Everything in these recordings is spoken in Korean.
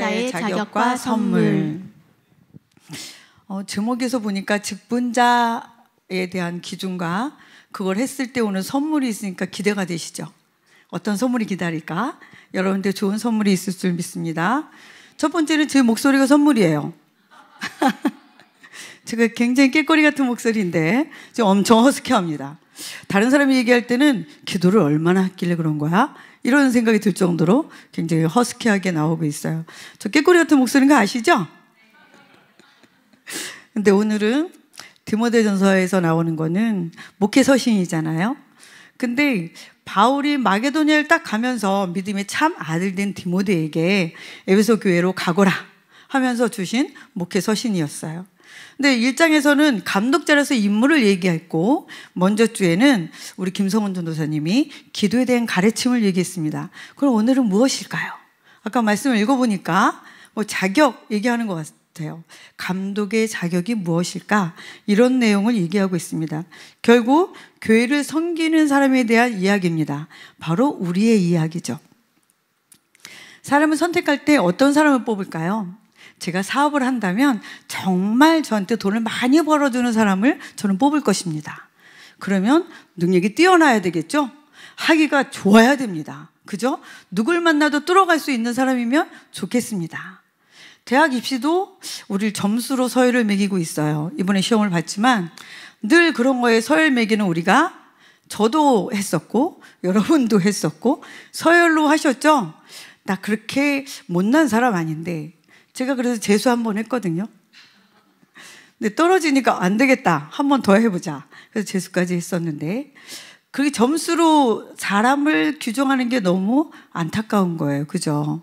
직분자의 자격과 선물. 제목에서 보니까 직분자에 대한 기준과 그걸 했을 때 오는 선물이 있으니까 기대가 되시죠? 어떤 선물이 기다릴까? 여러분들 좋은 선물이 있을 줄 믿습니다. 첫 번째는 제 목소리가 선물이에요. 제가 굉장히 깨꼬리 같은 목소리인데 지금 엄청 허스키합니다. 다른 사람이 얘기할 때는 기도를 얼마나 했길래 그런 거야? 이런 생각이 들 정도로 굉장히 허스키하게 나오고 있어요. 저 깨꼬리 같은 목소리인 거 아시죠? 근데 오늘은 디모데전서에서 나오는 거는 목회 서신이잖아요. 근데 바울이 마게도냐를 딱 가면서 믿음의 참 아들 된 디모데에게 에베소 교회로 가거라 하면서 주신 목회 서신이었어요. 근데 1장에서는 감독자로서 임무를 얘기했고 먼저 주에는 우리 김성원 전도사님이 기도에 대한 가르침을 얘기했습니다. 그럼 오늘은 무엇일까요? 아까 말씀을 읽어보니까 자격 얘기하는 것 같아요. 감독의 자격이 무엇일까? 이런 내용을 얘기하고 있습니다. 결국 교회를 섬기는 사람에 대한 이야기입니다. 바로 우리의 이야기죠. 사람을 선택할 때 어떤 사람을 뽑을까요? 제가 사업을 한다면 정말 저한테 돈을 많이 벌어주는 사람을 저는 뽑을 것입니다. 그러면 능력이 뛰어나야 되겠죠? 하기가 좋아야 됩니다. 그죠? 누굴 만나도 뚫어갈 수 있는 사람이면 좋겠습니다. 대학 입시도 우리 점수로 서열을 매기고 있어요. 이번에 시험을 봤지만 늘 그런 거에 서열 매기는 우리가 저도 했었고 여러분도 했었고 서열로 하셨죠? 나 그렇게 못난 사람 아닌데 제가 그래서 재수 한번 했거든요. 근데 떨어지니까 안 되겠다. 한 번 더 해보자. 그래서 재수까지 했었는데 그게 점수로 사람을 규정하는 게 너무 안타까운 거예요. 그죠?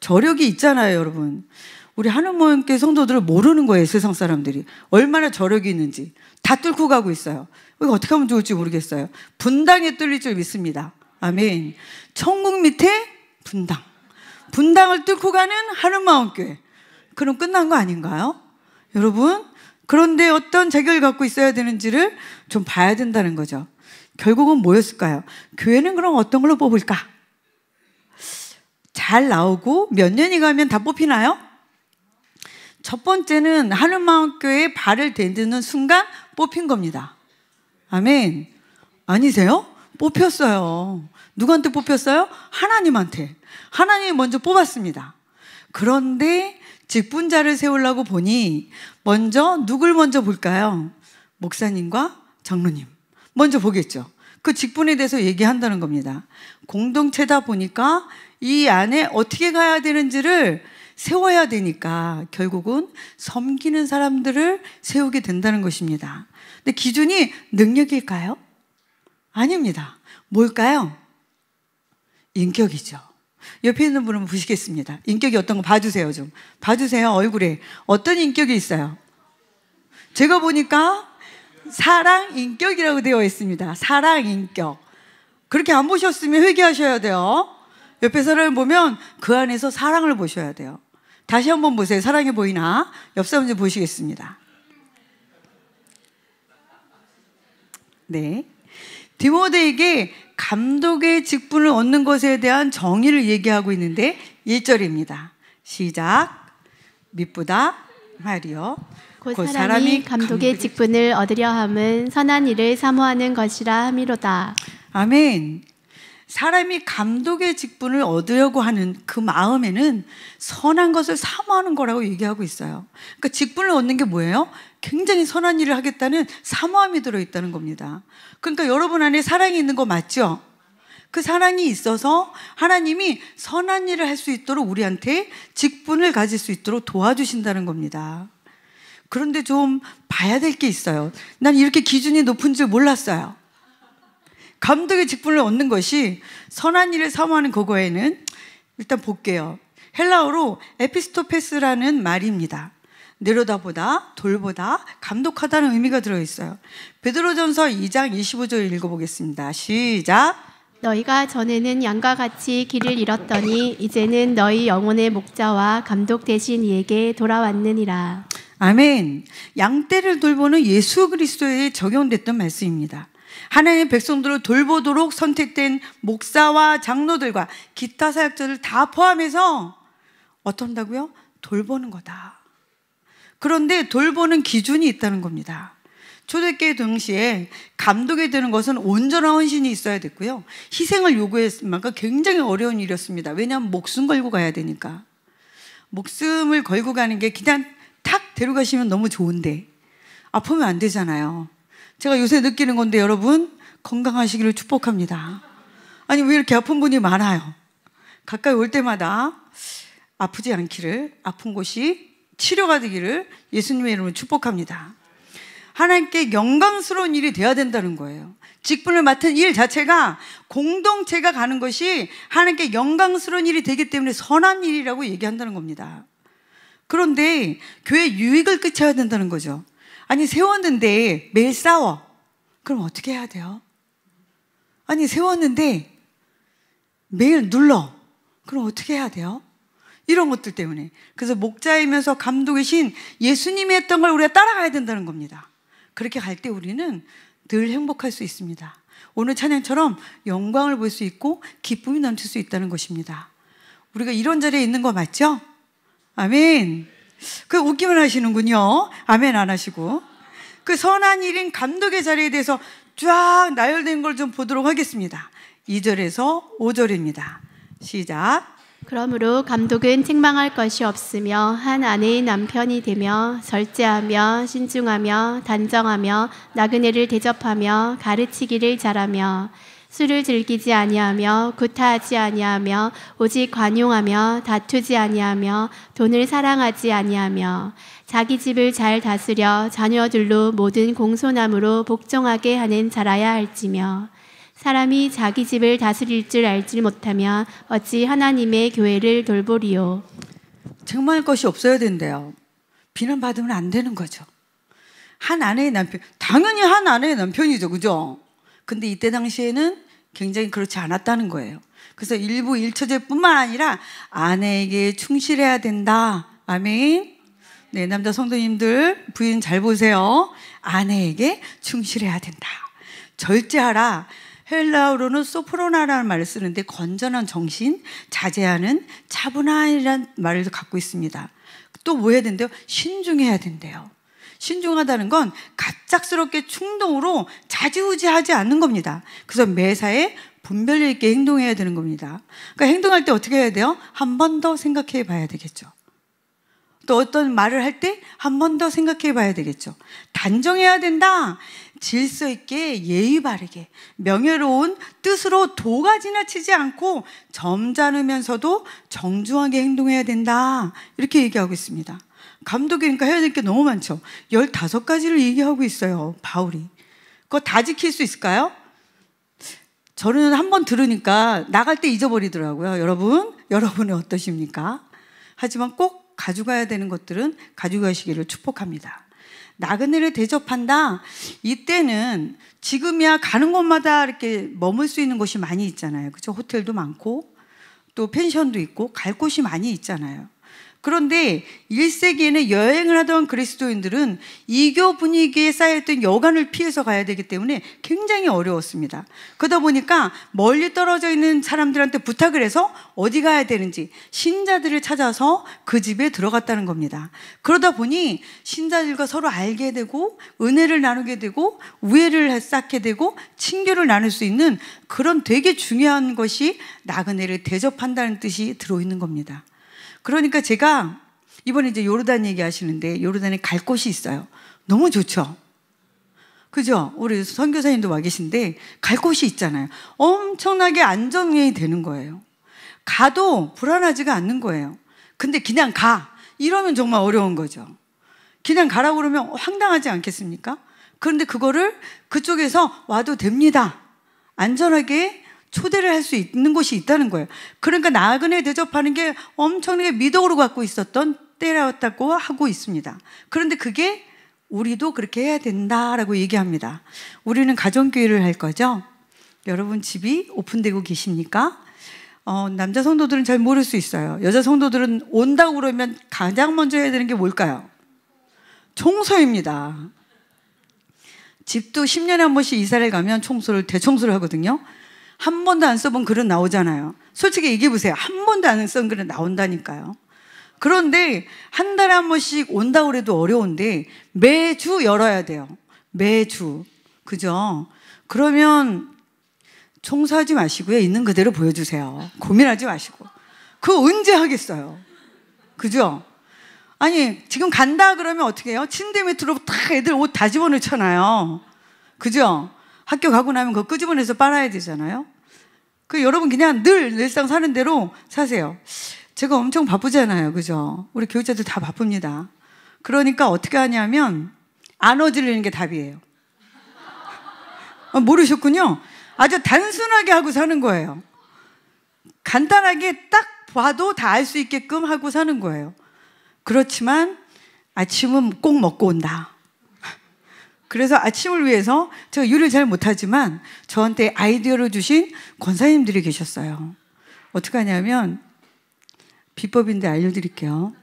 저력이 있잖아요, 여러분. 우리 하느님께 성도들을 모르는 거예요, 세상 사람들이. 얼마나 저력이 있는지. 다 뚫고 가고 있어요. 이거 어떻게 하면 좋을지 모르겠어요. 분당에 뚫릴 줄 믿습니다. 아멘. 천국 밑에 분당. 분당을 뚫고 가는 하느마음교회. 그럼 끝난 거 아닌가요? 여러분, 그런데 어떤 자격을 갖고 있어야 되는지를 좀 봐야 된다는 거죠. 결국은 뭐였을까요? 교회는 그럼 어떤 걸로 뽑을까? 잘 나오고 몇 년이 가면 다 뽑히나요? 첫 번째는 하느마음교회에 발을 대드는 순간 뽑힌 겁니다. 아멘. 아니세요? 뽑혔어요. 누구한테 뽑혔어요? 하나님한테. 하나님이 먼저 뽑았습니다. 그런데 직분자를 세우려고 보니 먼저 누굴 먼저 볼까요? 목사님과 장로님 먼저 보겠죠. 그 직분에 대해서 얘기한다는 겁니다. 공동체다 보니까 이 안에 어떻게 가야 되는지를 세워야 되니까 결국은 섬기는 사람들을 세우게 된다는 것입니다. 근데 기준이 능력일까요? 아닙니다. 뭘까요? 인격이죠. 옆에 있는 분은 보시겠습니다. 인격이 어떤 거 봐주세요. 좀 봐주세요. 얼굴에 어떤 인격이 있어요? 제가 보니까 사랑 인격이라고 되어 있습니다. 사랑 인격. 그렇게 안 보셨으면 회개하셔야 돼요. 옆에 사람을 보면 그 안에서 사랑을 보셔야 돼요. 다시 한번 보세요. 사랑이 보이나? 옆 사람 좀 보시겠습니다. 네. 디모데에게 감독의 직분을 얻는 것에 대한 정의를 얘기하고 있는데 1절입니다. 시작. 미쁘다 말이요. 곧 사람이 감독의 직분을 얻으려 함은 선한 일을 사모하는 것이라 함이로다. 아멘. 사람이 감독의 직분을 얻으려고 하는 그 마음에는 선한 것을 사모하는 거라고 얘기하고 있어요. 그러니까 직분을 얻는 게 뭐예요? 굉장히 선한 일을 하겠다는 사모함이 들어있다는 겁니다. 그러니까 여러분 안에 사랑이 있는 거 맞죠? 그 사랑이 있어서 하나님이 선한 일을 할 수 있도록 우리한테 직분을 가질 수 있도록 도와주신다는 겁니다. 그런데 좀 봐야 될 게 있어요. 난 이렇게 기준이 높은 줄 몰랐어요. 감독의 직분을 얻는 것이 선한 일을 사모하는 그거에는 일단 볼게요. 헬라어로 에피스토페스라는 말입니다. 내려다보다, 돌보다, 감독하다는 의미가 들어있어요. 베드로전서 2장 25절 읽어보겠습니다. 시작. 너희가 전에는 양과 같이 길을 잃었더니 이제는 너희 영혼의 목자와 감독 되신 이에게 돌아왔느니라. 아멘. 양떼를 돌보는 예수 그리스도에 적용됐던 말씀입니다. 하나님의 백성들을 돌보도록 선택된 목사와 장로들과 기타 사역자를 다 포함해서 어떤다고요? 돌보는 거다. 그런데 돌보는 기준이 있다는 겁니다. 초대교회 동시에 감독이 되는 것은 온전한 헌신이 있어야 됐고요. 희생을 요구했을 만큼 굉장히 어려운 일이었습니다. 왜냐하면 목숨 걸고 가야 되니까. 목숨을 걸고 가는 게 그냥 탁 데려가시면 너무 좋은데 아프면 안 되잖아요. 제가 요새 느끼는 건데 여러분 건강하시기를 축복합니다. 아니 왜 이렇게 아픈 분이 많아요? 가까이 올 때마다 아프지 않기를, 아픈 곳이 치료가 되기를 예수님의 이름으로 축복합니다. 하나님께 영광스러운 일이 돼야 된다는 거예요. 직분을 맡은 일 자체가 공동체가 가는 것이 하나님께 영광스러운 일이 되기 때문에 선한 일이라고 얘기한다는 겁니다. 그런데 교회 유익을 끼쳐야 된다는 거죠. 아니 세웠는데 매일 싸워. 그럼 어떻게 해야 돼요? 아니 세웠는데 매일 눌러. 그럼 어떻게 해야 돼요? 이런 것들 때문에. 그래서 목자이면서 감독이신 예수님이 했던 걸 우리가 따라가야 된다는 겁니다. 그렇게 갈 때 우리는 늘 행복할 수 있습니다. 오늘 찬양처럼 영광을 볼 수 있고 기쁨이 넘칠 수 있다는 것입니다. 우리가 이런 자리에 있는 거 맞죠? 아멘. 그 웃기만 하시는군요. 아멘 안 하시고. 그 선한 일인 감독의 자리에 대해서 쫙 나열된 걸 좀 보도록 하겠습니다. 2절에서 5절입니다. 시작. 그러므로 감독은 책망할 것이 없으며 한 아내의 남편이 되며 절제하며 신중하며 단정하며 나그네를 대접하며 가르치기를 잘하며 술을 즐기지 아니하며 구타하지 아니하며 오직 관용하며 다투지 아니하며 돈을 사랑하지 아니하며 자기 집을 잘 다스려 자녀들로 모든 공소남으로 복종하게 하는 자라야 할지며 사람이 자기 집을 다스릴 줄 알지 못하면 어찌 하나님의 교회를 돌보리요. 책망할 것이 없어야 된대요. 비난받으면 안 되는 거죠. 한 아내의 남편, 당연히 한 아내의 남편이죠, 그죠? 근데 이때 당시에는 굉장히 그렇지 않았다는 거예요. 그래서 일부 1처제뿐만 아니라 아내에게 충실해야 된다. 아멘. 네, 남자 성도님들 부인 잘 보세요. 아내에게 충실해야 된다. 절제하라. 헬라어로는 소프로나라는 말을 쓰는데 건전한 정신, 자제하는 차분함이라는 말을 갖고 있습니다. 또 뭐 해야 된대요? 신중해야 된대요. 신중하다는 건 갑작스럽게 충동으로 좌지우지하지 않는 겁니다. 그래서 매사에 분별력 있게 행동해야 되는 겁니다. 그러니까 행동할 때 어떻게 해야 돼요? 한 번 더 생각해 봐야 되겠죠. 또 어떤 말을 할 때 한 번 더 생각해 봐야 되겠죠. 단정해야 된다. 질서 있게 예의 바르게 명예로운 뜻으로 도가 지나치지 않고 점잖으면서도 정중하게 행동해야 된다. 이렇게 얘기하고 있습니다. 감독이니까 해야 될 게 너무 많죠. 15가지를 얘기하고 있어요, 바울이. 그거 다 지킬 수 있을까요? 저는 한번 들으니까 나갈 때 잊어버리더라고요. 여러분은 어떠십니까? 하지만 꼭 가져가야 되는 것들은 가져가시기를 축복합니다. 나그네를 대접한다. 이때는 지금이야 가는 곳마다 이렇게 머물 수 있는 곳이 많이 있잖아요. 그죠? 호텔도 많고 또 펜션도 있고 갈 곳이 많이 있잖아요. 그런데 1세기에는 여행을 하던 그리스도인들은 이교 분위기에 쌓여있던 여관을 피해서 가야 되기 때문에 굉장히 어려웠습니다. 그러다 보니까 멀리 떨어져 있는 사람들한테 부탁을 해서 어디 가야 되는지 신자들을 찾아서 그 집에 들어갔다는 겁니다. 그러다 보니 신자들과 서로 알게 되고 은혜를 나누게 되고 우애를 쌓게 되고 친교를 나눌 수 있는 그런 되게 중요한 것이 나그네를 대접한다는 뜻이 들어있는 겁니다. 그러니까 제가 이번에 이제 요르단 얘기하시는데 요르단에 갈 곳이 있어요. 너무 좋죠? 그죠? 우리 선교사님도 와 계신데 갈 곳이 있잖아요. 엄청나게 안정이 되는 거예요. 가도 불안하지가 않는 거예요. 근데 그냥 가. 이러면 정말 어려운 거죠. 그냥 가라고 그러면 황당하지 않겠습니까? 그런데 그거를 그쪽에서 와도 됩니다. 안전하게 초대를 할 수 있는 곳이 있다는 거예요. 그러니까 나그네 대접하는 게 엄청나게 미덕으로 갖고 있었던 때라고 하고 있습니다. 그런데 그게 우리도 그렇게 해야 된다라고 얘기합니다. 우리는 가정교회를 할 거죠? 여러분 집이 오픈되고 계십니까? 남자 성도들은 잘 모를 수 있어요. 여자 성도들은 온다고 그러면 가장 먼저 해야 되는 게 뭘까요? 청소입니다. 집도 10년에 한 번씩 이사를 가면 대청소를 하거든요. 한 번도 안 써본 그릇 나오잖아요. 솔직히 얘기해 보세요. 한 번도 안 쓴 그릇 나온다니까요. 그런데 한 달에 한 번씩 온다고 그래도 어려운데 매주 열어야 돼요. 매주. 그죠? 그러면 청소하지 마시고요. 있는 그대로 보여주세요. 고민하지 마시고. 그거 언제 하겠어요? 그죠? 아니, 지금 간다 그러면 어떻게 해요? 침대 밑으로 딱 애들 옷 다 집어넣잖아요. 그죠? 학교 가고 나면 그거 끄집어내서 빨아야 되잖아요. 여러분 그냥 늘상 사는 대로 사세요. 제가 엄청 바쁘잖아요. 그죠? 우리 교육자들 다 바쁩니다. 그러니까 어떻게 하냐면 안 어지르는 게 답이에요. 모르셨군요? 아주 단순하게 하고 사는 거예요. 간단하게 딱 봐도 다 알 수 있게끔 하고 사는 거예요. 그렇지만 아침은 꼭 먹고 온다. 그래서 아침을 위해서 제가 요리를 잘 못하지만 저한테 아이디어를 주신 권사님들이 계셨어요. 어떻게 하냐면 비법인데 알려드릴게요.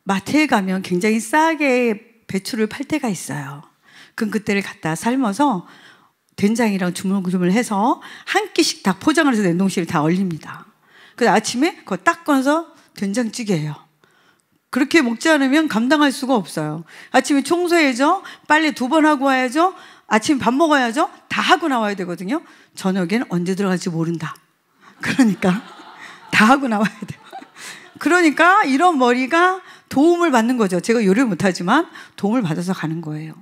마트에 가면 굉장히 싸게 배추를 팔 때가 있어요. 그럼 그때를 갖다 삶아서 된장이랑 주물주물 해서 한 끼씩 다 포장을 해서 냉동실에 다 얼립니다. 그래서 아침에 그거 딱 꺼내서 된장찌개예요. 그렇게 먹지 않으면 감당할 수가 없어요. 아침에 청소해야죠. 빨래 2번 하고 와야죠. 아침에 밥 먹어야죠. 다 하고 나와야 되거든요. 저녁에는 언제 들어갈지 모른다. 그러니까 다 하고 나와야 돼요. 그러니까 이런 머리가 도움을 받는 거죠. 제가 요리를 못하지만 도움을 받아서 가는 거예요.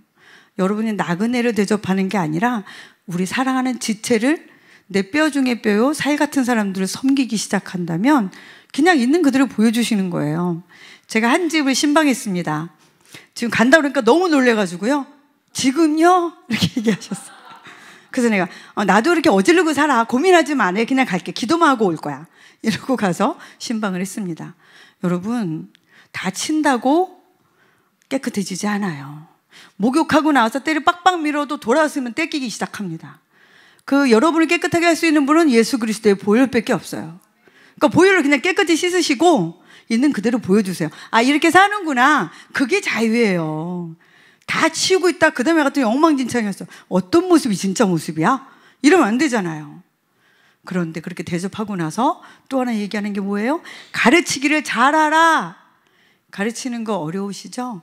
여러분이 나그네를 대접하는 게 아니라 우리 사랑하는 지체를 내 뼈 중에 뼈요 살 같은 사람들을 섬기기 시작한다면 그냥 있는 그대로 보여주시는 거예요. 제가 한 집을 신방했습니다. 지금 간다 그러니까 너무 놀래가지고요. 지금요? 이렇게 얘기하셨어요. 그래서 내가 나도 이렇게 어지르고 살아. 고민하지 마. 내가 그냥 갈게. 기도만 하고 올 거야. 이러고 가서 신방을 했습니다. 여러분, 다친다고 깨끗해지지 않아요. 목욕하고 나와서 때를 빡빡 밀어도 돌아서면 떼끼기 시작합니다. 여러분을 깨끗하게 할 수 있는 분은 예수 그리스도의 보혈밖에 없어요. 그러니까 보혈을 그냥 깨끗이 씻으시고 있는 그대로 보여주세요. 아, 이렇게 사는구나. 그게 자유예요. 다 치우고 있다. 그 다음에 갔더니 엉망진창이었어. 어떤 모습이 진짜 모습이야? 이러면 안 되잖아요. 그런데 그렇게 대접하고 나서 또 하나 얘기하는 게 뭐예요? 가르치기를 잘하라. 가르치는 거 어려우시죠?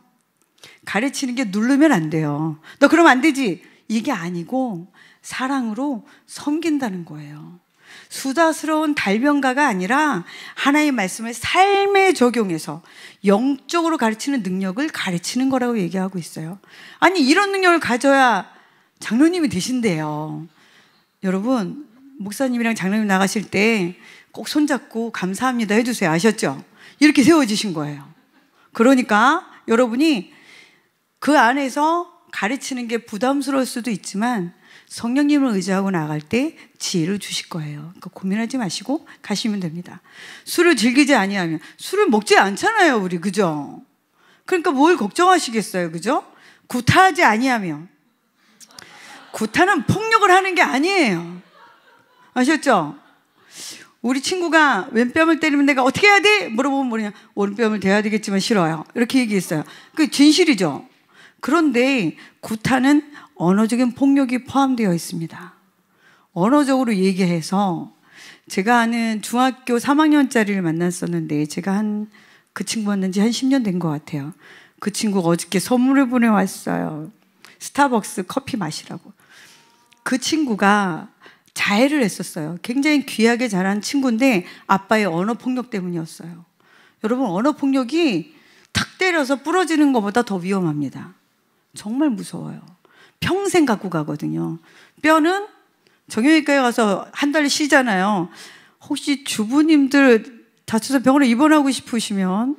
가르치는 게 누르면 안 돼요. 너 그러면 안 되지. 이게 아니고 사랑으로 섬긴다는 거예요. 수다스러운 달변가가 아니라 하나의 말씀을 삶에 적용해서 영적으로 가르치는 능력을 가르치는 거라고 얘기하고 있어요. 아니, 이런 능력을 가져야 장로님이 되신대요. 여러분, 목사님이랑 장로님 나가실 때 꼭 손잡고 감사합니다 해주세요. 아셨죠? 이렇게 세워지신 거예요. 그러니까 여러분이 그 안에서 가르치는 게 부담스러울 수도 있지만 성령님을 의지하고 나갈 때 지혜를 주실 거예요. 그러니까 고민하지 마시고 가시면 됩니다. 술을 즐기지 아니하면, 술을 먹지 않잖아요, 우리. 그죠? 그러니까 뭘 걱정하시겠어요, 그죠? 구타하지 아니하며. 구타는 폭력을 하는 게 아니에요. 아셨죠? 우리 친구가 왼뺨을 때리면 내가 어떻게 해야 돼? 물어보면 뭐냐? 오른뺨을 대야 되겠지만 싫어요. 이렇게 얘기했어요. 그게 진실이죠. 그런데 구타는 언어적인 폭력이 포함되어 있습니다. 언어적으로 얘기해서, 제가 아는 중학교 3학년짜리를 만났었는데, 제가 그 친구 만난 지 한 10년 된 것 같아요. 그 친구가 어저께 선물을 보내왔어요. 스타벅스 커피 마시라고. 그 친구가 자해를 했었어요. 굉장히 귀하게 자란 친구인데 아빠의 언어 폭력 때문이었어요. 여러분, 언어 폭력이 탁 때려서 부러지는 것보다 더 위험합니다. 정말 무서워요. 평생 갖고 가거든요. 뼈는 정형외과에 가서 한 달 쉬잖아요. 혹시 주부님들 다쳐서 병원에 입원하고 싶으시면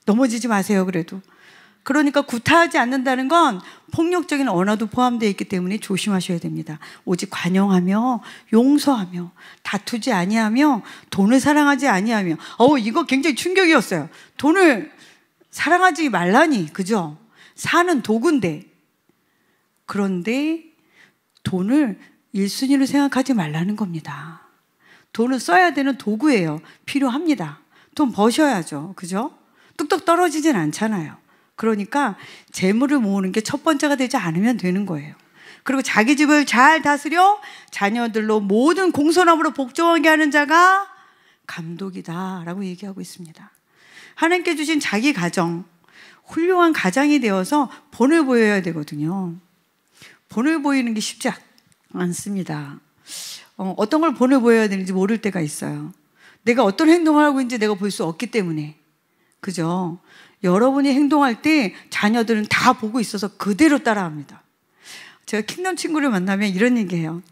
넘어지지 마세요. 그래도. 그러니까 구타하지 않는다는 건 폭력적인 언어도 포함되어 있기 때문에 조심하셔야 됩니다. 오직 관용하며 용서하며 다투지 아니하며 돈을 사랑하지 아니하며. 이거 굉장히 충격이었어요. 돈을 사랑하지 말라니. 그죠? 사는 도구인데. 그런데 돈을 1순위로 생각하지 말라는 겁니다. 돈은 써야 되는 도구예요. 필요합니다. 돈 버셔야죠. 그죠? 뚝뚝 떨어지진 않잖아요. 그러니까 재물을 모으는 게 첫 번째가 되지 않으면 되는 거예요. 그리고 자기 집을 잘 다스려 자녀들로 모든 공손함으로 복종하게 하는 자가 감독이다라고 얘기하고 있습니다. 하나님께 주신 자기 가정, 훌륭한 가장이 되어서 본을 보여야 되거든요. 본을 보이는 게 쉽지 않습니다. 어떤 걸 본을 보여야 되는지 모를 때가 있어요. 내가 어떤 행동을 하고 있는지 내가 볼 수 없기 때문에. 그죠? 여러분이 행동할 때 자녀들은 다 보고 있어서 그대로 따라합니다. 제가 킹덤 친구를 만나면 이런 얘기해요.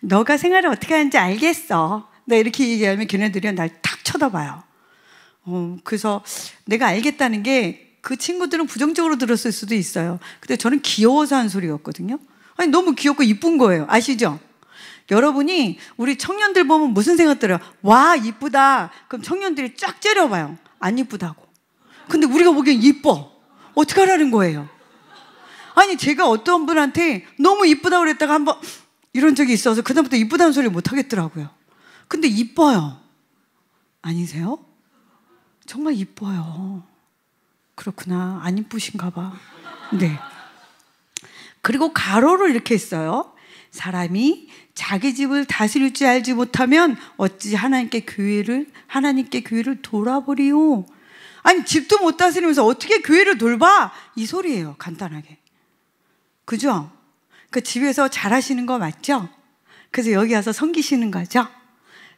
너가 생활을 어떻게 하는지 알겠어. 나 이렇게 얘기하면 걔네들이 날 탁 쳐다봐요. 그래서 내가 알겠다는 게 그 친구들은 부정적으로 들었을 수도 있어요. 근데 저는 귀여워서 한 소리였거든요. 아니, 너무 귀엽고 이쁜 거예요. 아시죠? 여러분이 우리 청년들 보면 무슨 생각 들어요? 와, 이쁘다. 그럼 청년들이 쫙 째려봐요. 안 이쁘다고. 근데 우리가 보기엔 이뻐. 어떻게 하라는 거예요? 아니, 제가 어떤 분한테 너무 이쁘다고 그랬다가 한번 이런 적이 있어서 그다음부터 이쁘다는 소리 못 하겠더라고요. 근데 이뻐요. 아니세요? 정말 이뻐요. 그렇구나. 안 이쁘신가 봐. 네. 그리고 가로로 이렇게 했어요. 사람이 자기 집을 다스릴 줄 알지 못하면 어찌 하나님께 교회를 돌아보리요. 아니, 집도 못 다스리면서 어떻게 교회를 돌봐? 이 소리예요. 간단하게. 그죠? 그 집에서 잘하시는 거 맞죠? 그래서 여기 와서 섬기시는 거죠?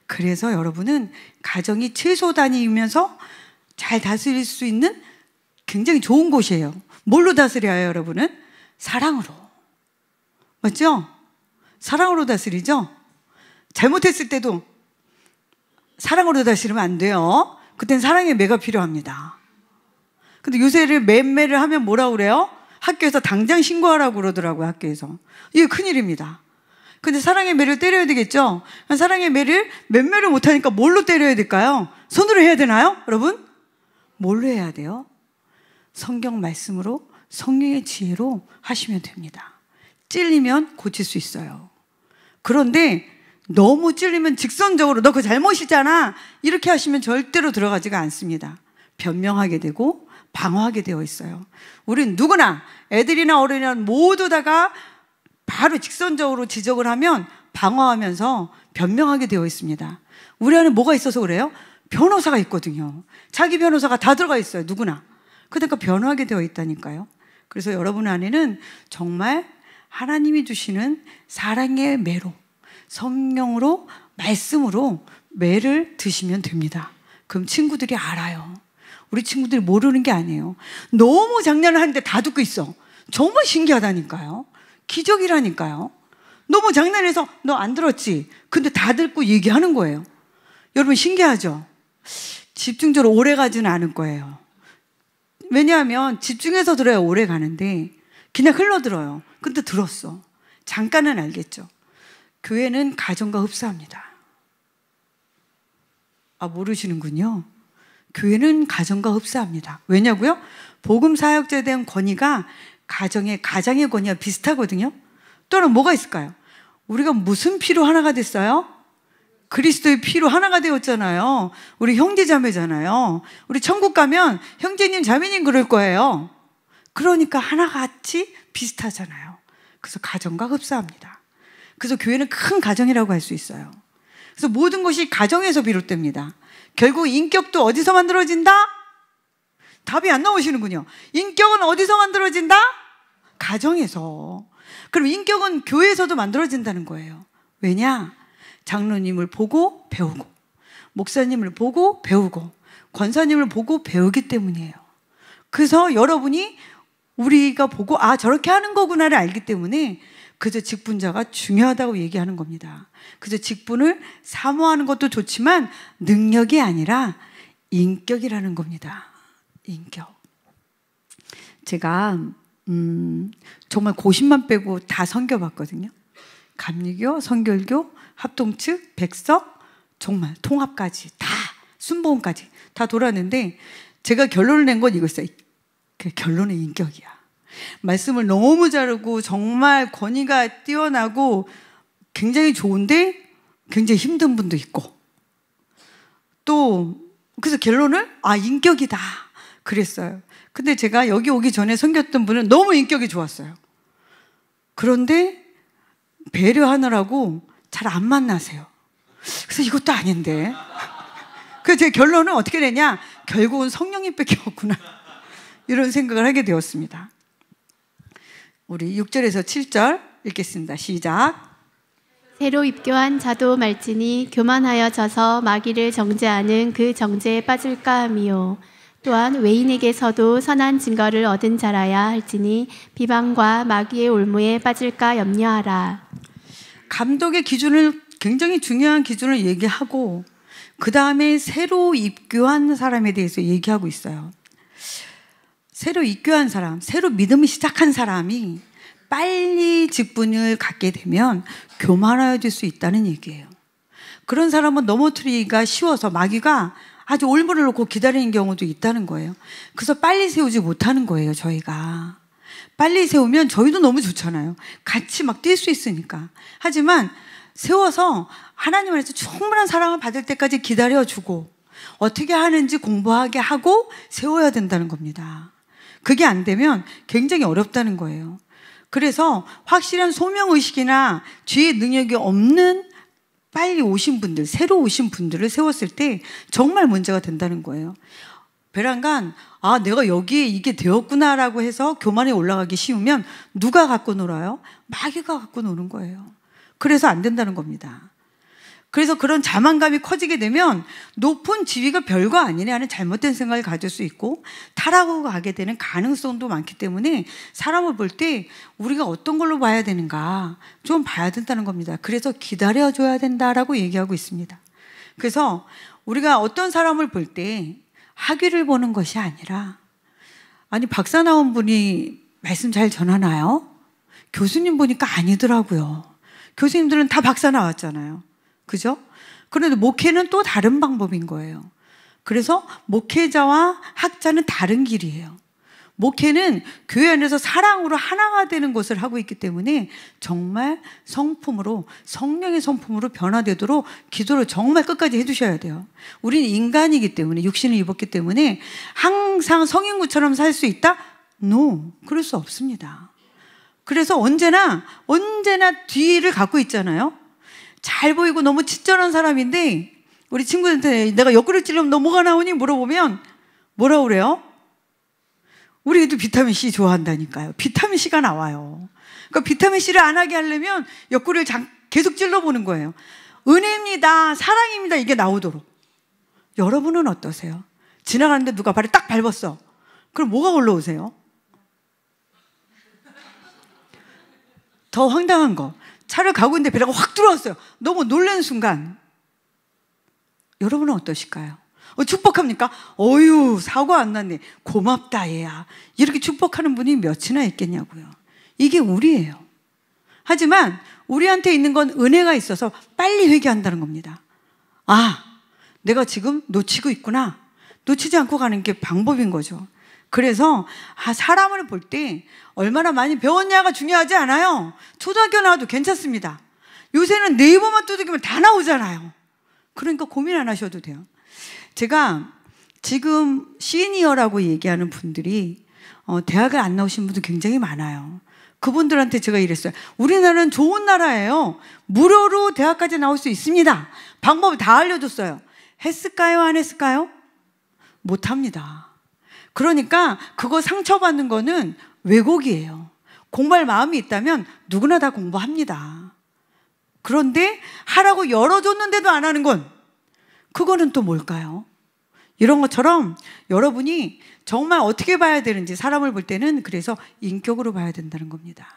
그래서 여러분은 가정이 최소 단위이면서 잘 다스릴 수 있는 굉장히 좋은 곳이에요. 뭘로 다스려요, 여러분은? 사랑으로. 맞죠? 사랑으로 다스리죠? 잘못했을 때도 사랑으로 다스리면 안 돼요. 그땐 사랑의 매가 필요합니다. 근데 요새를 맴매를 하면 뭐라고 그래요? 학교에서 당장 신고하라고 그러더라고요, 학교에서. 이게 큰일입니다. 근데 사랑의 매를 때려야 되겠죠? 사랑의 매를 맴매를 못하니까 뭘로 때려야 될까요? 손으로 해야 되나요, 여러분? 뭘로 해야 돼요? 성경 말씀으로, 성령의 지혜로 하시면 됩니다. 찔리면 고칠 수 있어요. 그런데 너무 찔리면 직선적으로 너 그거 잘못이잖아 이렇게 하시면 절대로 들어가지가 않습니다. 변명하게 되고 방어하게 되어 있어요. 우린 누구나, 애들이나 어른이나 모두 다가 바로 직선적으로 지적을 하면 방어하면서 변명하게 되어 있습니다. 우리 안에 뭐가 있어서 그래요? 변호사가 있거든요. 자기 변호사가 다 들어가 있어요. 누구나. 그러니까 변호하게 되어 있다니까요. 그래서 여러분 안에는 정말 하나님이 주시는 사랑의 매로, 성령으로, 말씀으로 매를 드시면 됩니다. 그럼 친구들이 알아요. 우리 친구들이 모르는 게 아니에요. 너무 장난을 하는데 다 듣고 있어. 정말 신기하다니까요. 기적이라니까요. 너무 장난해서 너 안 들었지? 근데 다 듣고 얘기하는 거예요. 여러분 신기하죠? 집중적으로 오래 가지는 않을 거예요. 왜냐하면 집중해서 들어야 오래 가는데 그냥 흘러들어요. 근데 들었어. 잠깐은 알겠죠. 교회는 가정과 흡사합니다. 아, 모르시는군요. 교회는 가정과 흡사합니다. 왜냐고요? 복음 사역자에 대한 권위가 가장의 권위와 비슷하거든요. 또는 뭐가 있을까요? 우리가 무슨 피로 하나가 됐어요? 그리스도의 피로 하나가 되었잖아요. 우리 형제자매잖아요. 우리 천국 가면 형제님 자매님 그럴 거예요. 그러니까 하나같이 비슷하잖아요. 그래서 가정과 흡사합니다. 그래서 교회는 큰 가정이라고 할 수 있어요. 그래서 모든 것이 가정에서 비롯됩니다. 결국 인격도 어디서 만들어진다? 답이 안 나오시는군요. 인격은 어디서 만들어진다? 가정에서. 그럼 인격은 교회에서도 만들어진다는 거예요. 왜냐? 장로님을 보고 배우고, 목사님을 보고 배우고, 권사님을 보고 배우기 때문이에요. 그래서 여러분이 우리가 보고 아, 저렇게 하는 거구나를 알기 때문에 그저 직분자가 중요하다고 얘기하는 겁니다. 그저 직분을 사모하는 것도 좋지만 능력이 아니라 인격이라는 겁니다. 인격. 제가 정말 고신만 빼고 다 섬겨봤거든요. 감리교, 선결교, 합동측, 백석, 정말 통합까지 다, 순복음까지 다 돌았는데 제가 결론을 낸 건 이거였어요. 그 결론은 인격이야. 말씀을 너무 잘하고 정말 권위가 뛰어나고 굉장히 좋은데 굉장히 힘든 분도 있고, 또 그래서 결론을 인격이다 그랬어요. 근데 제가 여기 오기 전에 섬겼던 분은 너무 인격이 좋았어요. 그런데 배려하느라고 잘 안 만나세요. 그래서 이것도 아닌데 그래서 제 결론은 어떻게 되냐? 결국은 성령님밖에 없구나. 이런 생각을 하게 되었습니다. 우리 6절에서 7절 읽겠습니다. 시작. 새로 입교한 자도 말지니 교만하여 져서 마귀를 정죄하는 그 정죄에 빠질까 함이요. 또한 외인에게서도 선한 증거를 얻은 자라야 할지니 비방과 마귀의 올무에 빠질까 염려하라. 감독의 기준을, 굉장히 중요한 기준을 얘기하고 그 다음에 새로 입교한 사람에 대해서 얘기하고 있어요. 새로 입교한 사람, 새로 믿음을 시작한 사람이 빨리 직분을 갖게 되면 교만해질 수 있다는 얘기예요. 그런 사람은 넘어뜨리기가 쉬워서 마귀가 아주 올무를 놓고 기다리는 경우도 있다는 거예요. 그래서 빨리 세우지 못하는 거예요, 저희가. 빨리 세우면 저희도 너무 좋잖아요. 같이 막 뛸 수 있으니까. 하지만 세워서 하나님 안에서 충분한 사랑을 받을 때까지 기다려주고 어떻게 하는지 공부하게 하고 세워야 된다는 겁니다. 그게 안 되면 굉장히 어렵다는 거예요. 그래서 확실한 소명의식이나 주의 능력이 없는 빨리 오신 분들, 새로 오신 분들을 세웠을 때 정말 문제가 된다는 거예요. 베란간, 아, 내가 여기에 이게 되었구나라고 해서 교만에 올라가기 쉬우면 누가 갖고 놀아요? 마귀가 갖고 노는 거예요. 그래서 안 된다는 겁니다. 그래서 그런 자만감이 커지게 되면 높은 지위가 별거 아니네 하는 잘못된 생각을 가질 수 있고 타락하고 가게 되는 가능성도 많기 때문에 사람을 볼 때 우리가 어떤 걸로 봐야 되는가 좀 봐야 된다는 겁니다. 그래서 기다려줘야 된다라고 얘기하고 있습니다. 그래서 우리가 어떤 사람을 볼 때 학위를 보는 것이 아니라, 아니 박사 나온 분이 말씀 잘 전하나요? 교수님 보니까 아니더라고요. 교수님들은 다 박사 나왔잖아요. 그죠? 그런데 목회는 또 다른 방법인 거예요. 그래서 목회자와 학자는 다른 길이에요. 목회는 교회 안에서 사랑으로 하나가 되는 것을 하고 있기 때문에 정말 성품으로, 성령의 성품으로 변화되도록 기도를 정말 끝까지 해주셔야 돼요. 우리는 인간이기 때문에, 육신을 입었기 때문에 항상 성인구처럼 살 수 있다? No, 그럴 수 없습니다. 그래서 언제나 뒤를 갖고 있잖아요. 잘 보이고 너무 친절한 사람인데 우리 친구한테 내가 옆구리를 찌르면 너 뭐가 나오니? 물어보면 뭐라고 그래요? 우리 애도 비타민C 좋아한다니까요. 비타민C가 나와요. 그러니까 비타민C를 안 하게 하려면 옆구리를 계속 찔러보는 거예요. 은혜입니다, 사랑입니다, 이게 나오도록. 여러분은 어떠세요? 지나가는데 누가 발을 딱 밟았어. 그럼 뭐가 올라오세요? 더 황당한 거, 차를 가고 있는데 배가 확 들어왔어요. 너무 놀란 순간 여러분은 어떠실까요? 축복합니까? 어휴, 사고 안 났네, 고맙다 얘야, 이렇게 축복하는 분이 몇이나 있겠냐고요. 이게 우리예요. 하지만 우리한테 있는 건 은혜가 있어서 빨리 회개한다는 겁니다. 아, 내가 지금 놓치고 있구나. 놓치지 않고 가는 게 방법인 거죠. 그래서 사람을 볼 때 얼마나 많이 배웠냐가 중요하지 않아요. 초등학교 나와도 괜찮습니다. 요새는 네이버만 두드리면 다 나오잖아요. 그러니까 고민 안 하셔도 돼요. 제가 지금 시니어라고 얘기하는 분들이 대학을 안 나오신 분들 굉장히 많아요. 그분들한테 제가 이랬어요. 우리나라는 좋은 나라예요. 무료로 대학까지 나올 수 있습니다. 방법을 다 알려줬어요. 했을까요? 안 했을까요? 못합니다. 그러니까 그거 상처받는 거는 왜곡이에요. 공부할 마음이 있다면 누구나 다 공부합니다. 그런데 하라고 열어줬는데도 안 하는 건, 그거는 또 뭘까요? 이런 것처럼 여러분이 정말 어떻게 봐야 되는지, 사람을 볼 때는 그래서 인격으로 봐야 된다는 겁니다.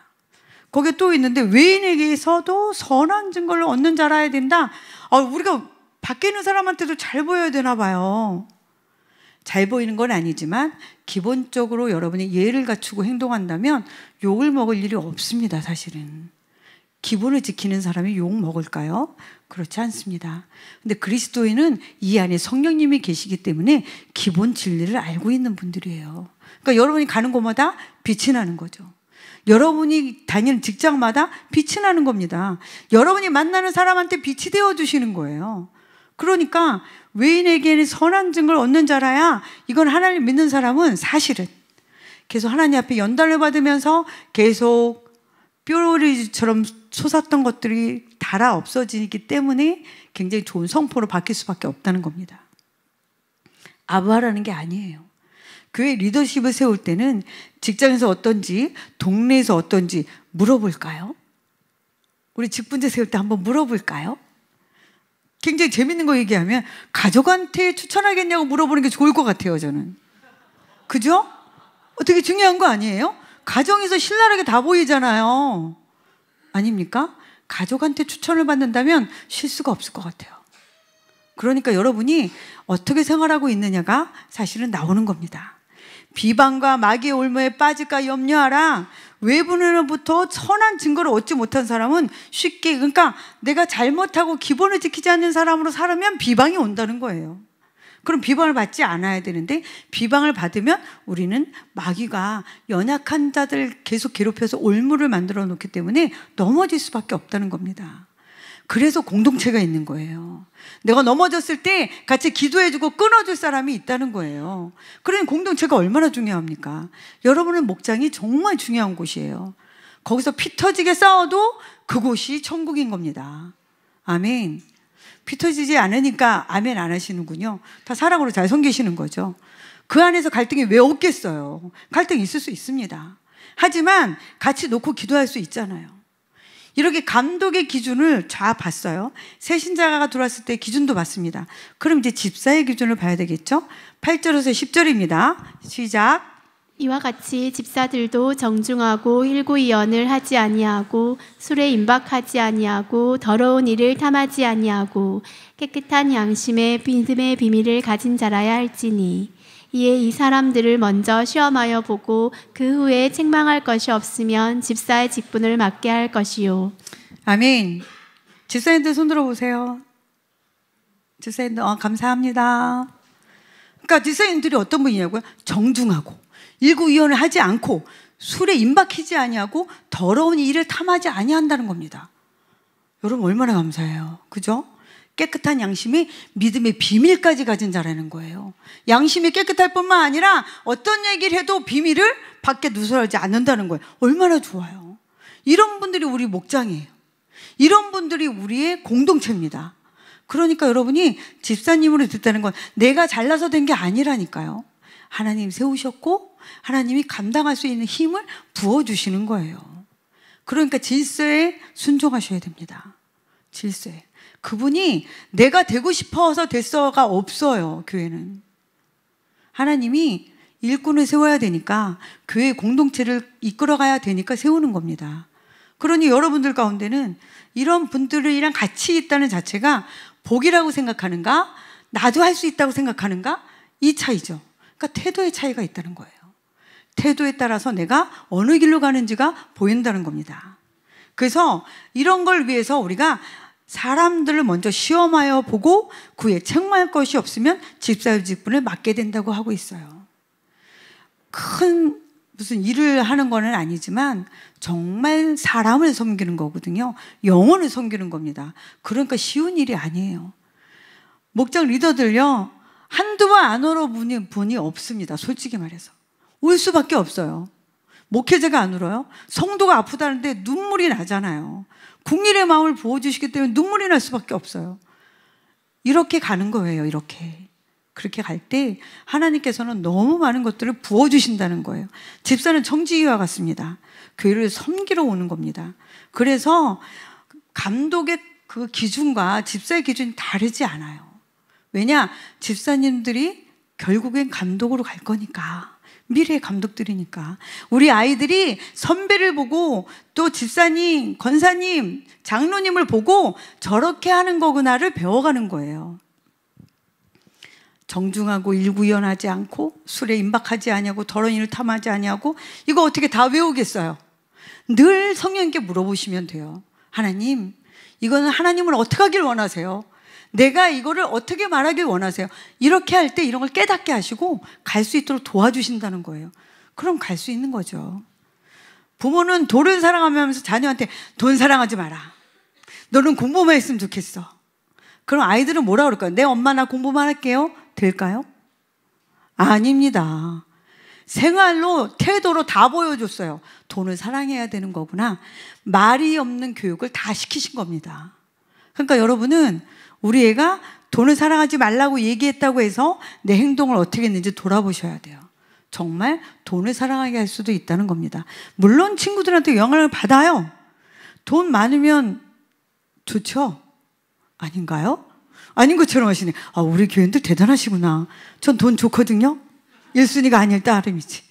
거기에 또 있는데 외인에게서도 선한 증거를 얻는 자라야 된다. 우리가 밖에 있는 사람한테도 잘 보여야 되나 봐요. 잘 보이는 건 아니지만 기본적으로 여러분이 예를 갖추고 행동한다면 욕을 먹을 일이 없습니다. 사실은 기본을 지키는 사람이 욕 먹을까요? 그렇지 않습니다. 근데 그리스도인은 이 안에 성령님이 계시기 때문에 기본 진리를 알고 있는 분들이에요. 그러니까 여러분이 가는 곳마다 빛이 나는 거죠. 여러분이 다니는 직장마다 빛이 나는 겁니다. 여러분이 만나는 사람한테 빛이 되어주시는 거예요. 그러니까 외인에게는 선한 증거를 얻는 자라야, 이건 하나님 믿는 사람은 사실은 계속 하나님 앞에 연단을 받으면서 계속 뾰루지처럼 솟았던 것들이 달아 없어지기 때문에 굉장히 좋은 성포로 바뀔 수밖에 없다는 겁니다. 아부하라는 게 아니에요. 교회 리더십을 세울 때는 직장에서 어떤지, 동네에서 어떤지 물어볼까요? 우리 직분제 세울 때 한번 물어볼까요? 굉장히 재밌는 거 얘기하면 가족한테 추천하겠냐고 물어보는 게 좋을 것 같아요, 저는. 그죠? 되게 중요한 거 아니에요? 가정에서 신랄하게 다 보이잖아요. 아닙니까? 가족한테 추천을 받는다면 실수가 없을 것 같아요. 그러니까 여러분이 어떻게 생활하고 있느냐가 사실은 나오는 겁니다. 비방과 마귀의 올무에 빠질까 염려하라. 외부로부터 선한 증거를 얻지 못한 사람은 쉽게, 그러니까 내가 잘못하고 기본을 지키지 않는 사람으로 살면 비방이 온다는 거예요. 그럼 비방을 받지 않아야 되는데, 비방을 받으면 우리는 마귀가 연약한 자들 계속 괴롭혀서 올무를 만들어 놓기 때문에 넘어질 수밖에 없다는 겁니다. 그래서 공동체가 있는 거예요. 내가 넘어졌을 때 같이 기도해주고 끊어줄 사람이 있다는 거예요. 그러니 공동체가 얼마나 중요합니까? 여러분의 목장이 정말 중요한 곳이에요. 거기서 피 터지게 싸워도 그곳이 천국인 겁니다. 아멘. 피 터지지 않으니까 아멘 안 하시는군요. 다 사랑으로 잘 섬기시는 거죠. 그 안에서 갈등이 왜 없겠어요? 갈등이 있을 수 있습니다. 하지만 같이 놓고 기도할 수 있잖아요. 이렇게 감독의 기준을 다 봤어요. 새 신자가 들어왔을 때 기준도 봤습니다. 그럼 이제 집사의 기준을 봐야 되겠죠? 8절에서 10절입니다. 시작. 이와 같이 집사들도 정중하고 일구이언을 하지 아니하고 술에 임박하지 아니하고 더러운 일을 탐하지 아니하고 깨끗한 양심에 믿음의 비밀을 가진 자라야 할지니 이에 이 사람들을 먼저 시험하여 보고 그 후에 책망할 것이 없으면 집사의 직분을 맡게 할 것이요. 아멘. 집사님들 손 들어보세요. 집사님들 감사합니다. 그러니까 집사님들이 어떤 분이냐고요? 정중하고 일구이언을 하지 않고 술에 임박히지 아니하고 더러운 일을 탐하지 아니한다는 겁니다. 여러분 얼마나 감사해요. 그죠? 깨끗한 양심이 믿음의 비밀까지 가진 자라는 거예요. 양심이 깨끗할 뿐만 아니라 어떤 얘기를 해도 비밀을 밖에 누설하지 않는다는 거예요. 얼마나 좋아요. 이런 분들이 우리 목장이에요. 이런 분들이 우리의 공동체입니다. 그러니까 여러분이 집사님으로 됐다는 건 내가 잘나서 된 게 아니라니까요. 하나님 세우셨고 하나님이 감당할 수 있는 힘을 부어주시는 거예요. 그러니까 질서에 순종하셔야 됩니다. 질서에. 그분이 내가 되고 싶어서 됐어가 없어요. 교회는 하나님이 일꾼을 세워야 되니까 교회 공동체를 이끌어가야 되니까 세우는 겁니다. 그러니 여러분들 가운데는 이런 분들이랑 같이 있다는 자체가 복이라고 생각하는가, 나도 할 수 있다고 생각하는가, 이 차이죠. 그러니까 태도의 차이가 있다는 거예요. 태도에 따라서 내가 어느 길로 가는지가 보인다는 겁니다. 그래서 이런 걸 위해서 우리가 사람들을 먼저 시험하여 보고 그에 책망할 것이 없으면 집사의 직분을 맡게 된다고 하고 있어요. 큰 무슨 일을 하는 건 아니지만 정말 사람을 섬기는 거거든요. 영혼을 섬기는 겁니다. 그러니까 쉬운 일이 아니에요. 목장 리더들요, 한두 번 안 울어 분이 없습니다. 솔직히 말해서 울 수밖에 없어요. 목회자가 안 울어요? 성도가 아프다는데 눈물이 나잖아요. 국민의 마음을 부어주시기 때문에 눈물이 날 수밖에 없어요. 이렇게 가는 거예요. 이렇게. 그렇게 갈 때 하나님께서는 너무 많은 것들을 부어주신다는 거예요. 집사는 청지기와 같습니다. 교회를 섬기러 오는 겁니다. 그래서 감독의 그 기준과 집사의 기준이 다르지 않아요. 왜냐? 집사님들이 결국엔 감독으로 갈 거니까. 미래의 감독들이니까. 우리 아이들이 선배를 보고 또 집사님, 권사님, 장로님을 보고 저렇게 하는 거구나를 배워가는 거예요. 정중하고 일구이언하지 않고 술에 임박하지 아니하고 더러운 일을 탐하지 아니하고, 이거 어떻게 다 외우겠어요? 늘 성령님께 물어보시면 돼요. 하나님, 이거는 하나님은 어떻게 하길 원하세요? 내가 이거를 어떻게 말하길 원하세요? 이렇게 할 때 이런 걸 깨닫게 하시고 갈 수 있도록 도와주신다는 거예요. 그럼 갈 수 있는 거죠. 부모는 돈을 사랑하면서 자녀한테 돈 사랑하지 마라. 너는 공부만 했으면 좋겠어. 그럼 아이들은 뭐라 그럴까요? 내 엄마 나 공부만 할게요. 될까요? 아닙니다. 생활로, 태도로 다 보여줬어요. 돈을 사랑해야 되는 거구나. 말이 없는 교육을 다 시키신 겁니다. 그러니까 여러분은 우리 애가 돈을 사랑하지 말라고 얘기했다고 해서 내 행동을 어떻게 했는지 돌아보셔야 돼요. 정말 돈을 사랑하게 할 수도 있다는 겁니다. 물론 친구들한테 영향을 받아요. 돈 많으면 좋죠? 아닌가요? 아닌 것처럼 하시네. 아, 우리 교인들 대단하시구나. 전 돈 좋거든요. 1순위가 아닐 따름이지.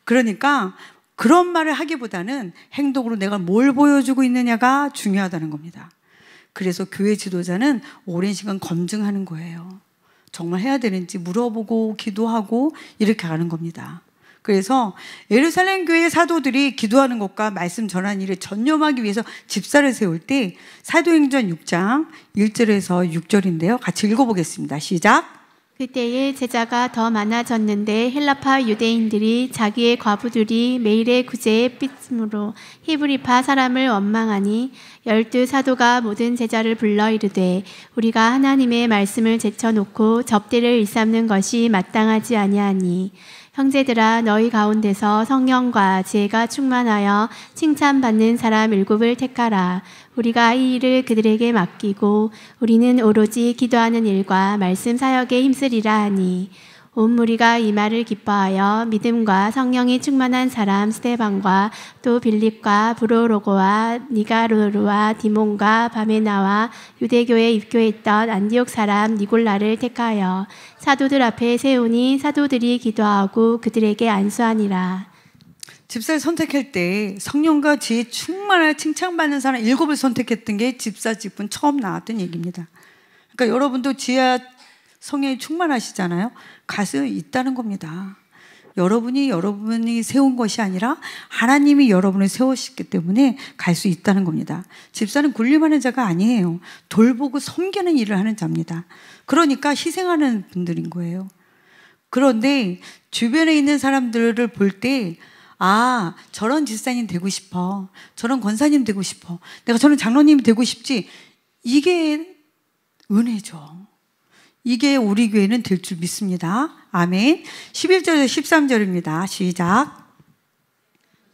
그러니까 그런 말을 하기보다는 행동으로 내가 뭘 보여주고 있느냐가 중요하다는 겁니다. 그래서 교회 지도자는 오랜 시간 검증하는 거예요. 정말 해야 되는지 물어보고 기도하고 이렇게 가는 겁니다. 그래서 예루살렘 교회 사도들이 기도하는 것과 말씀 전하는 일에 전념하기 위해서 집사를 세울 때 사도행전 6장 1절에서 6절인데요. 같이 읽어보겠습니다. 시작. 그때에 제자가 더 많아졌는데 헬라파 유대인들이 자기의 과부들이 매일의 구제에 삐짐으로 히브리파 사람을 원망하니 12 사도가 모든 제자를 불러 이르되 우리가 하나님의 말씀을 제쳐놓고 접대를 일삼는 것이 마땅하지 아니하니 형제들아 너희 가운데서 성령과 지혜가 충만하여 칭찬받는 사람 7을 택하라. 우리가 이 일을 그들에게 맡기고 우리는 오로지 기도하는 일과 말씀 사역에 힘쓰리라 하니 온 무리가 이 말을 기뻐하여 믿음과 성령이 충만한 사람 스데반과 또 빌립과 브로로고와 니가로르와 디몬과 바메나와 유대교에 입교했던 안디옥 사람 니골라를 택하여 사도들 앞에 세우니 사도들이 기도하고 그들에게 안수하니라. 집사를 선택할 때 성령과 지혜 충만하여 칭찬받는 사람 7을 선택했던 게 집사 직분 처음 나왔던 얘기입니다. 그러니까 여러분도 지혜와 성령이 충만하시잖아요. 갈 수 있다는 겁니다. 여러분이 세운 것이 아니라 하나님이 여러분을 세우셨기 때문에 갈 수 있다는 겁니다. 집사는 군림하는 자가 아니에요. 돌보고 섬기는 일을 하는 자입니다. 그러니까 희생하는 분들인 거예요. 그런데 주변에 있는 사람들을 볼 때 아, 저런 집사님 되고 싶어. 저런 권사님 되고 싶어. 내가 저런 장로님이 되고 싶지. 이게 은혜죠. 이게 우리 교회는 될 줄 믿습니다. 아멘. 11절에서 13절입니다. 시작.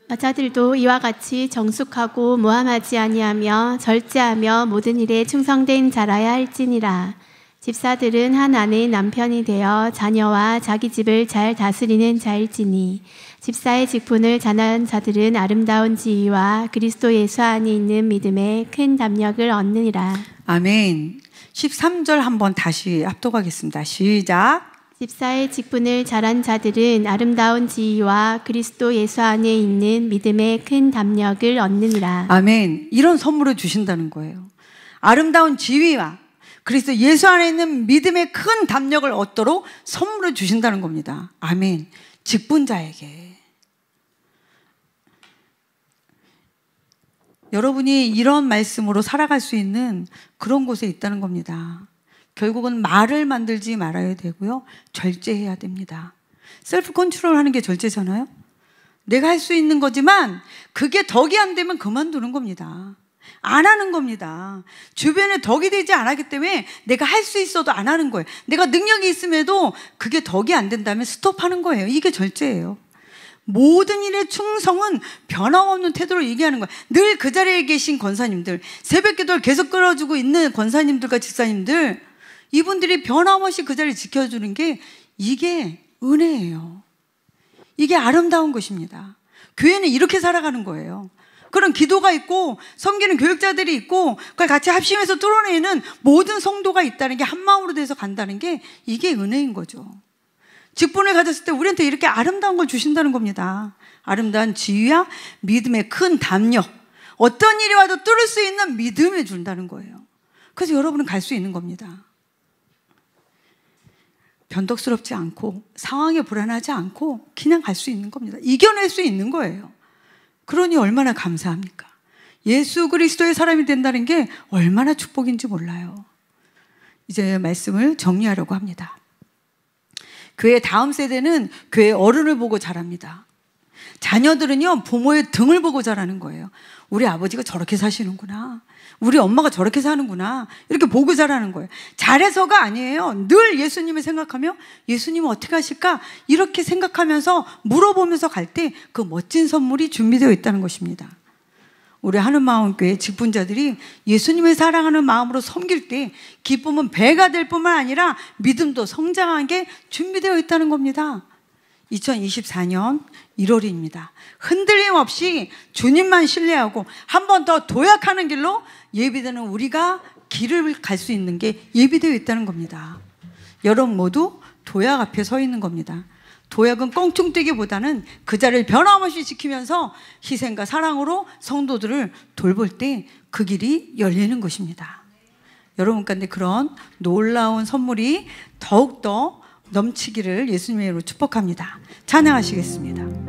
여자들도 이와 같이 정숙하고 모함하지 아니하며 절제하며 모든 일에 충성된 자라야 할지니라. 집사들은 한 아내의 남편이 되어 자녀와 자기 집을 잘 다스리는 자일지니 집사의 직분을 잘하는 자들은 아름다운 지위와 그리스도 예수 안에 있는 믿음에 큰 담력을 얻느니라. 아멘. 13절 한번 다시 합독하겠습니다. 시작. 집사의 직분을 잘한 자들은 아름다운 지위와 그리스도 예수 안에 있는 믿음에 큰 담력을 얻느니라. 아멘. 이런 선물을 주신다는 거예요. 아름다운 지위와 그리스도 예수 안에 있는 믿음의 큰 담력을 얻도록 선물을 주신다는 겁니다. 아멘. 직분자에게. 여러분이 이런 말씀으로 살아갈 수 있는 그런 곳에 있다는 겁니다. 결국은 말을 만들지 말아야 되고요. 절제해야 됩니다. 셀프 컨트롤 하는 게 절제잖아요. 내가 할 수 있는 거지만 그게 덕이 안 되면 그만두는 겁니다. 안 하는 겁니다. 주변에 덕이 되지 않았기 때문에 내가 할 수 있어도 안 하는 거예요. 내가 능력이 있음에도 그게 덕이 안 된다면 스톱하는 거예요. 이게 절제예요. 모든 일의 충성은 변함없는 태도로 얘기하는 거예요. 늘 그 자리에 계신 권사님들, 새벽 기도를 계속 끌어주고 있는 권사님들과 집사님들, 이분들이 변함없이 그 자리를 지켜주는 게 이게 은혜예요. 이게 아름다운 것입니다. 교회는 이렇게 살아가는 거예요. 그런 기도가 있고 섬기는 교육자들이 있고 그걸 같이 합심해서 뚫어내는 모든 성도가 있다는 게 한마음으로 돼서 간다는 게 이게 은혜인 거죠. 직분을 가졌을 때 우리한테 이렇게 아름다운 걸 주신다는 겁니다. 아름다운 지위와 믿음의 큰 담력, 어떤 일이 와도 뚫을 수 있는 믿음을 준다는 거예요. 그래서 여러분은 갈 수 있는 겁니다. 변덕스럽지 않고 상황에 불안하지 않고 그냥 갈 수 있는 겁니다. 이겨낼 수 있는 거예요. 그러니 얼마나 감사합니까? 예수 그리스도의 사람이 된다는 게 얼마나 축복인지 몰라요. 이제 말씀을 정리하려고 합니다. 교회 다음 세대는 교회 어른을 보고 자랍니다. 자녀들은요, 부모의 등을 보고 자라는 거예요. 우리 아버지가 저렇게 사시는구나. 우리 엄마가 저렇게 사는구나. 이렇게 보고 자라는 거예요. 잘해서가 아니에요. 늘 예수님을 생각하며 예수님은 어떻게 하실까? 이렇게 생각하면서 물어보면서 갈 때 그 멋진 선물이 준비되어 있다는 것입니다. 우리 하늘마음교회 직분자들이 예수님을 사랑하는 마음으로 섬길 때 기쁨은 배가 될 뿐만 아니라 믿음도 성장하게 준비되어 있다는 겁니다. 2024년 1월입니다. 흔들림 없이 주님만 신뢰하고 한 번 더 도약하는 길로 예비되는 우리가 길을 갈 수 있는 게 예비되어 있다는 겁니다. 여러분 모두 도약 앞에 서 있는 겁니다. 도약은 껑충뛰기보다는 그 자리를 변함없이 지키면서 희생과 사랑으로 성도들을 돌볼 때 그 길이 열리는 것입니다. 여러분 가운데 그런 놀라운 선물이 더욱더 넘치기를 예수님의 이름으로 축복합니다. 찬양하시겠습니다.